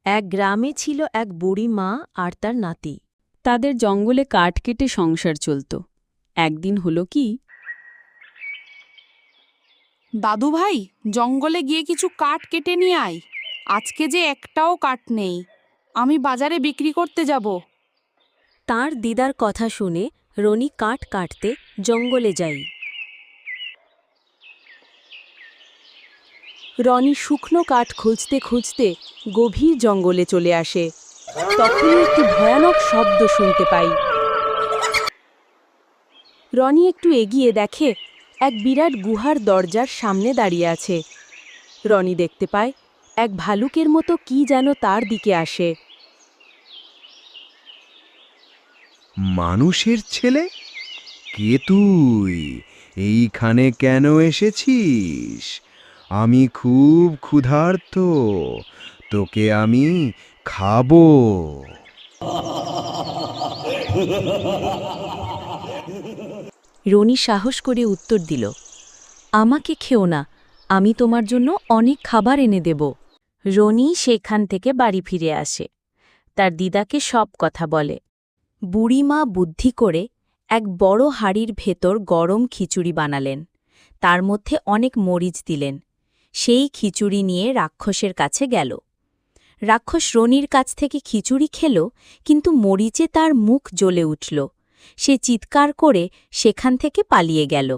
এক গ্রামে ছিল এক বুড়ি মা আর তার নাতি। তাদের জঙ্গলে কাঠ কেটে সংসার চলত। একদিন হলো কি, দাদু ভাই, জঙ্গলে গিয়ে কিছু কাঠ কেটে নিয়ে আয়। আজকে যে একটাও কাঠ নেই, আমি বাজারে বিক্রি করতে যাব। তার দিদার কথা শুনে রনি কাঠ কাটতে জঙ্গলে যাই। রনি শুকনো কাঠ খুঁজতে খুঁজতে গভীর জঙ্গলে চলে আসে। তখনই একটি ভয়ানক শব্দ শুনতে পাই। রনি একটু এগিয়ে দেখে এক বিরাট গুহার দরজার সামনে দাঁড়িয়ে আছে। রনি দেখতে পায় এক ভালুকের মতো কি যেন তার দিকে আসে। মানুষের ছেলে, কে তুই? এইখানে কেন এসেছিস? আমি খুব ক্ষুধার্ত, তোকে আমি খাবো। রনি সাহস করে উত্তর দিল, আমাকে খেও না, আমি তোমার জন্য অনেক খাবার এনে দেব। রনি সেখান থেকে বাড়ি ফিরে আসে, তার দিদাকে সব কথা বলে। বুড়িমা বুদ্ধি করে এক বড় হাঁড়ির ভেতর গরম খিচুড়ি বানালেন, তার মধ্যে অনেক মরিচ দিলেন। সেই খিচুড়ি নিয়ে রাক্ষসের কাছে গেল। রাক্ষস রনির কাছ থেকে খিচুড়ি খেল, কিন্তু মরিচে তার মুখ জ্বলে উঠল। সে চিৎকার করে সেখান থেকে পালিয়ে গেল।